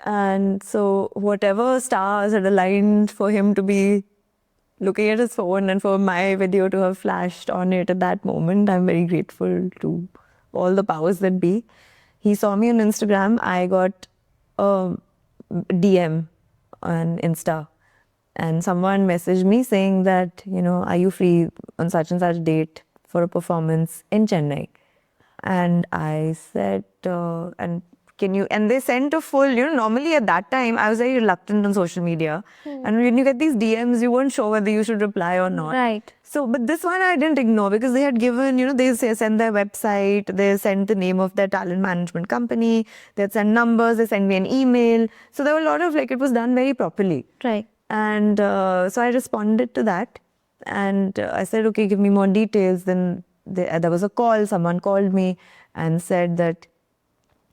And so whatever stars had aligned for him to be looking at his phone and for my video to have flashed on it at that moment, I'm very grateful to all the powers that be. He saw me on Instagram. I got a DM on Insta, and someone messaged me saying that, are you free on such and such date for a performance in Chennai? And I said, can you, and they sent a full, normally at that time, I was very reluctant on social media. And when you get these DMs, you weren't sure whether you should reply or not. Right. So, but this one I didn't ignore because they had given, they sent their website, they sent the name of their talent management company, they had sent numbers, they sent me an email. So there were a lot of, it was done very properly. Right. And so I responded to that. And I said, okay, give me more details. Then there was a call, someone called me and said that,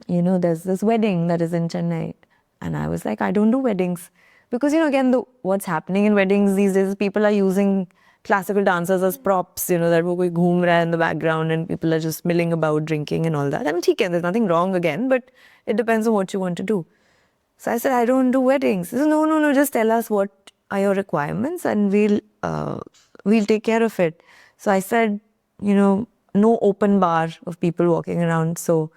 there's this wedding that is in Chennai. And I was like, I don't do weddings. Because, again, what's happening in weddings these days, people are using classical dancers as props, that wo koi ghoom raha hai in the background and people are just milling about, drinking and all that. I mean, there's nothing wrong again, but it depends on what you want to do. So I said, I don't do weddings. He said, no, just tell us what are your requirements and we'll take care of it. So I said, no open bar of people walking around. So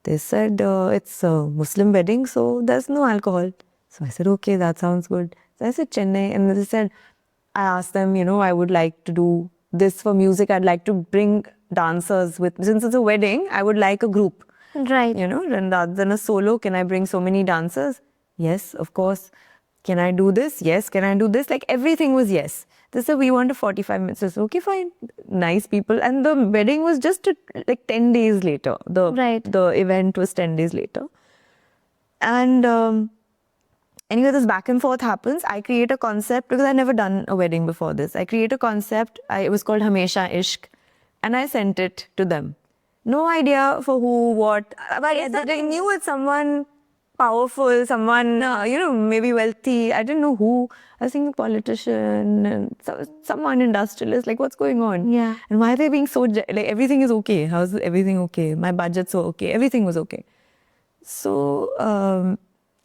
they said, it's a Muslim wedding, so there's no alcohol. So I said, okay, that sounds good. So I said, Chennai. And they said, I asked them, I would like to do this for music. I'd like to bring dancers since it's a wedding, I would like a group. Right. Rather than a solo, can I bring so many dancers? Yes, of course. Can I do this? Yes. Can I do this? Everything was yes. They said, we want a 45 minutes. I said, okay, fine. Nice people. And the wedding was just 10 days later. The event was 10 days later. And anyway, this back and forth happens. I create a concept because I'd never done a wedding before this. I create a concept. It was called Hamesha Ishq. And I sent it to them. No idea for who, what. But I knew it's someone powerful, someone, maybe wealthy. I didn't know who. I was thinking politician and someone industrialist. What's going on? Yeah. And why are they being so, everything is okay. How's everything okay? My budget's so okay. Everything was okay. So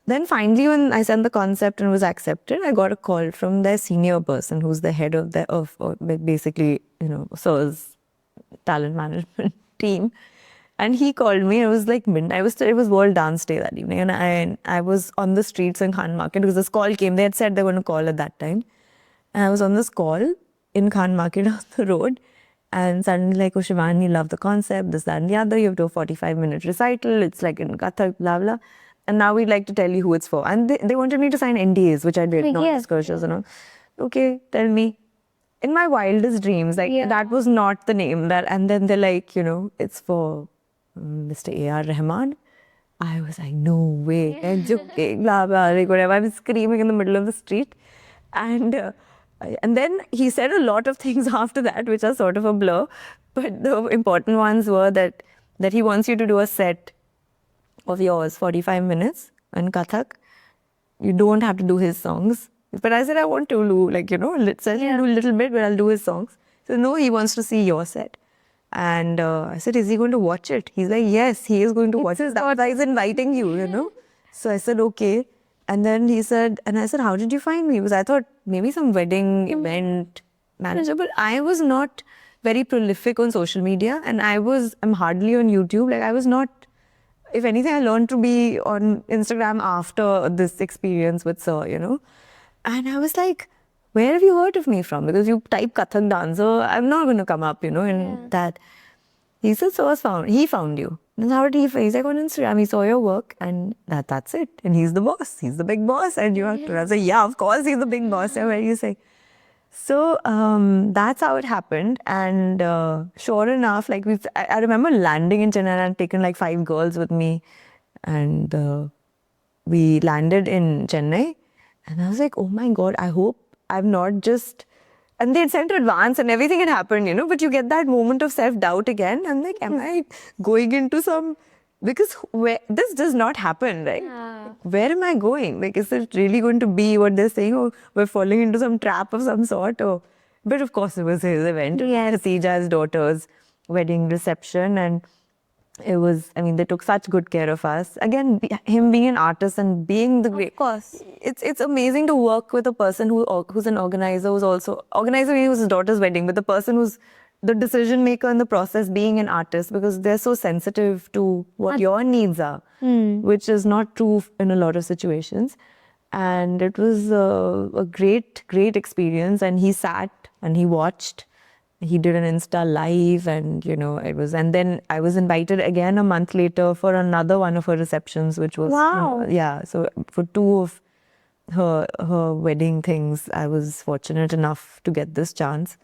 then finally, when I sent the concept and was accepted, I got a call from their senior person, who's the head of basically, Sir's talent management team. And he called me. It was like midnight. It was World Dance Day that evening, and I was on the streets in Khan Market because this call came. They had said they were going to call at that time, and I was on this call in Khan Market on the road, and suddenly like, oh Shivani, love the concept, this, that, and the other. You have to do a 45-minute recital. It's like in Kathak, blah blah. And now we'd like to tell you who it's for. And they wanted me to sign NDAs, which I did, non-disclosures and all. Okay, tell me. In my wildest dreams, like that was not the name. And then they're like, it's for Mr. A.R. Rahman. I was like, no way. I'm joking, blah, blah, like whatever. I was screaming in the middle of the street. And then he said a lot of things after that, which are sort of a blur. But the important ones were that he wants you to do a set of yours, 45 minutes in Kathak. You don't have to do his songs. But I said, I want to do, like, let's do a little bit, but I'll do his songs. So no, he wants to see your set. And I said, is he going to watch it? He's like, yes, he is going to watch it. That's why he's inviting you, So I said, okay. And then he said, and I said, how did you find me? Because I thought maybe some wedding event manager, but I was not very prolific on social media, and I'm hardly on YouTube. Like I was not. If anything, I learned to be on Instagram after this experience with Sir, And I was like, where have you heard of me from? Because you type Kathak dancer, I'm not going to come up, in that. He said, he found you. And how did he's like, on Instagram, he saw your work, and that's it. And he's the boss. He's the big boss. And you have to, I was like, yeah, of course, he's the big boss. Where you say? So that's how it happened. And sure enough, like I remember landing in Chennai, and I'd taken like 5 girls with me. And we landed in Chennai. And I was like, oh my God, I hope I'm not just... And they'd sent advance and everything had happened, but you get that moment of self-doubt again. I'm like, am I going into some... Because this does not happen, right? Yeah. Where am I going? Like, is it really going to be what they're saying? Or we're falling into some trap of some sort? But of course, it was his event. Yes. Hasija's daughter's wedding reception. And it was, they took such good care of us. Again, him being an artist and being the great... Of course. It's amazing to work with a person who's an organizer, who's also... Organizer was his daughter's wedding, but the person who's the decision maker in the process being an artist, because they're so sensitive to what your needs are, which is not true in a lot of situations. And it was a great, great experience. And he sat and he watched. He did an Insta live, and it was. And then I was invited again a month later for another one of her receptions, which was So for 2 of her wedding things, I was fortunate enough to get this chance.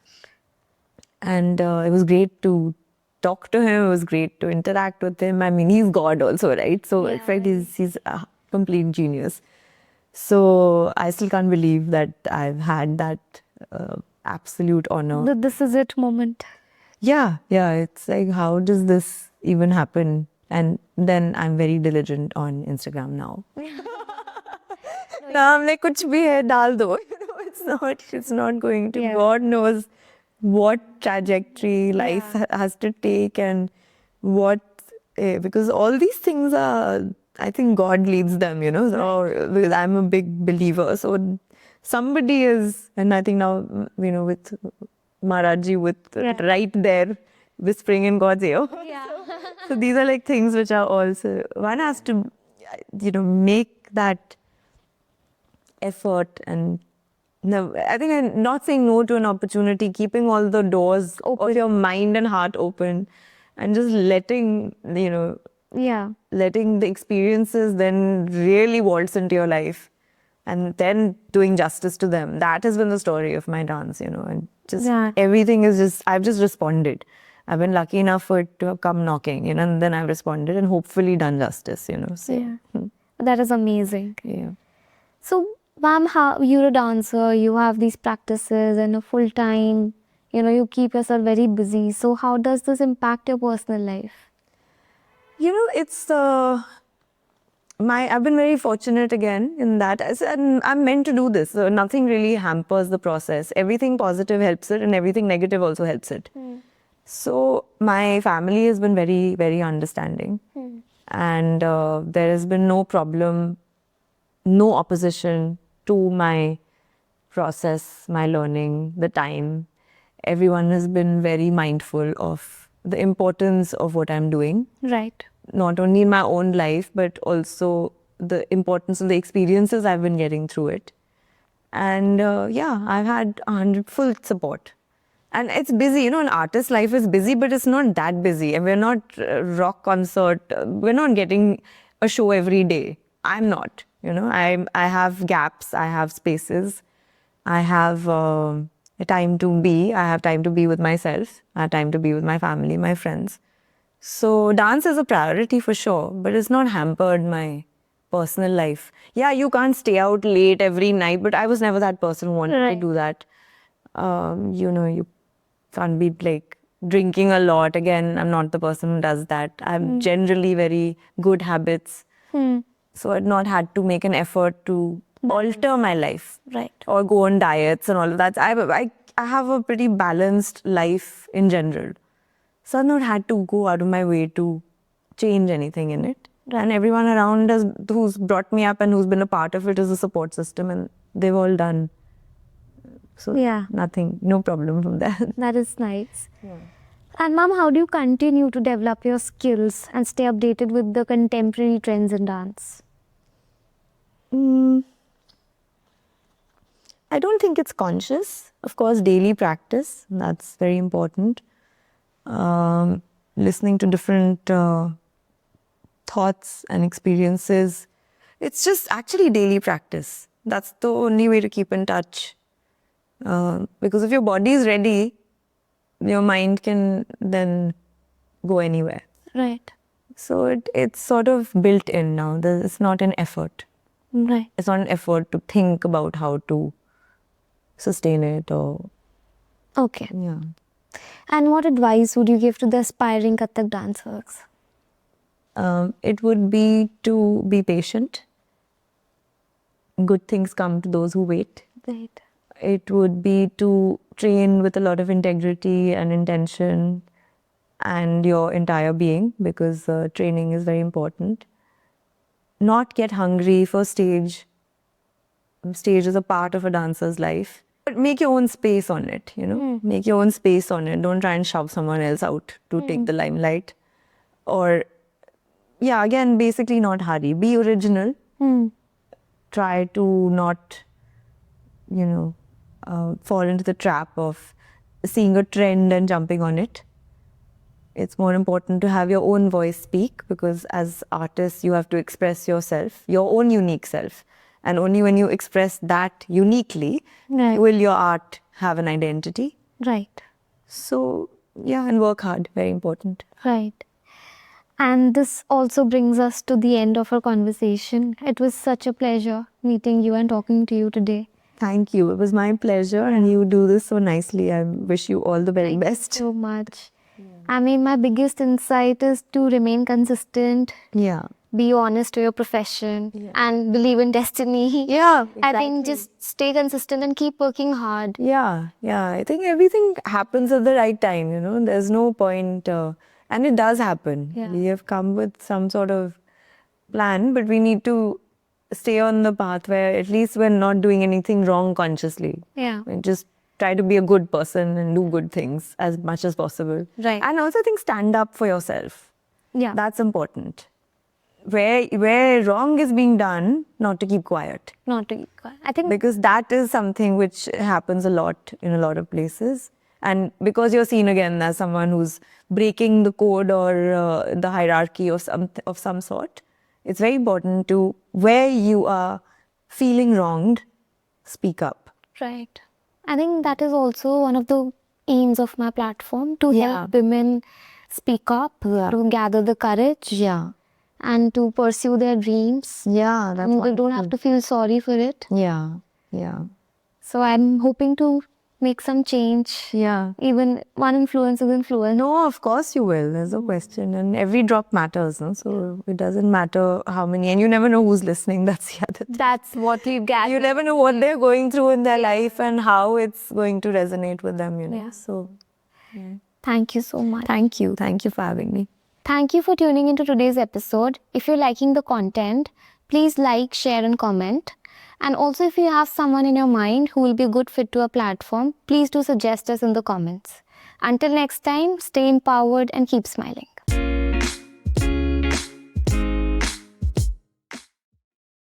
And it was great to talk to him. It was great to interact with him. He's God also, right? So in fact, he's a complete genius. So I still can't believe that I've had that absolute honor. This is it moment. Yeah. It's like, how does this even happen? And then I'm very diligent on Instagram now. Now I'm like, kuch bhi hai, dal do. It's not going to. Yeah. God knows what trajectory life has to take, and because all these things are, I think God leads them, so because I'm a big believer. So somebody is, and I think now, with Maharajji, right there, whispering in God's ear. Yeah. So these are like things which are also, one has to, make that effort. And no, I think I'm not saying no to an opportunity, keeping all the doors of your mind and heart open, and just letting, letting the experiences then really waltz into your life, and then doing justice to them. That has been the story of my dance, and just everything is just, I've just responded. I've been lucky enough for it to come knocking, and then I've responded and hopefully done justice, So, That is amazing. Yeah. So, ma'am, you're a dancer, you have these practices and a full time, you keep yourself very busy. So how does this impact your personal life? It's I've been very fortunate again in that. I'm meant to do this. So nothing really hampers the process. Everything positive helps it, and everything negative also helps it. So my family has been very, very understanding. And there has been no problem no opposition to my process, my learning, the time. Everyone has been very mindful of the importance of what I'm doing. Right. Not only in my own life, but also the importance of the experiences I've been getting through it. And I've had 100 full support. And it's busy, an artist's life is busy, but it's not that busy. And we're not rock concert, we're not getting a show every day. I'm not, I have gaps, I have spaces, I have time to be, I have time to be with myself, I have time to be with my family, my friends. So dance is a priority for sure, but it's not hampered my personal life. Yeah, you can't stay out late every night, but I was never that person who wanted to do that. You can't be like drinking a lot. Again, I'm not the person who does that. I have generally very good habits. So I'd not had to make an effort to alter my life. Right. Or go on diets and all of that. I have a pretty balanced life in general. So I've not had to go out of my way to change anything in it. And everyone around us who's brought me up and who's been a part of it is a support system, and they've all done. So nothing, no problem from that. That is nice. And ma'am, how do you continue to develop your skills and stay updated with the contemporary trends in dance? I don't think it's conscious. Of course, daily practice, that's very important. Listening to different thoughts and experiences. It's just actually daily practice. That's the only way to keep in touch. Because if your body is ready, your mind can then go anywhere. Right. So it's sort of built in now. It's not an effort. Right. It's not an effort to think about how to sustain it or... Okay. Yeah. And what advice would you give to the aspiring Kathak dancers? It would be to be patient. Good things come to those who wait. Right. It would be to train with a lot of integrity and intention and your entire being, because training is very important. Not get hungry for stage. Stage is a part of a dancer's life. But make your own space on it, Make your own space on it. Don't try and shove someone else out to take the limelight. Or, again, basically not hurry. Be original. Try to not, fall into the trap of seeing a trend and jumping on it. It's more important to have your own voice speak, because as artists, you have to express yourself, your own unique self. And only when you express that uniquely will your art have an identity. Right. So, and work hard, very important. Right. And this also brings us to the end of our conversation. It was such a pleasure meeting you and talking to you today. Thank you. It was my pleasure, and you do this so nicely. I wish you all the very best. Thank you so much. I mean, my biggest insight is to remain consistent. Yeah. Be honest to your profession and believe in destiny. Yeah, exactly. I think just stay consistent and keep working hard. Yeah. I think everything happens at the right time, There's no point, and it does happen. Yeah. We have come with some sort of plan, but we need to stay on the path where at least we're not doing anything wrong consciously. Yeah. And just try to be a good person and do good things as much as possible. Right. And also think stand up for yourself. Yeah. That's important. Where wrong is being done, not to keep quiet. Not to keep quiet. I think Because that is something which happens a lot in a lot of places. And because you're seen again as someone who's breaking the code or the hierarchy of some sort, it's very important to, where you are feeling wronged, speak up. Right. I think that is also one of the aims of my platform, to help women speak up, to gather the courage. Yeah. And to pursue their dreams. Yeah, that's wonderful. They don't have to feel sorry for it. Yeah. So I'm hoping to make some change. Yeah. Even one influence is influence. No, of course you will. There's no question. And every drop matters, no? So it doesn't matter how many. And you never know who's listening. That's the other thing. That's what we've gathered. You never know what they're going through in their life and how it's going to resonate with them, Yeah. So, Thank you so much. Thank you. Thank you for having me. Thank you for tuning into today's episode. If you're liking the content, Please like, share and comment. And also, if you have someone in your mind who will be a good fit to a platform, please do suggest us in the comments. Until next time, stay empowered and keep smiling.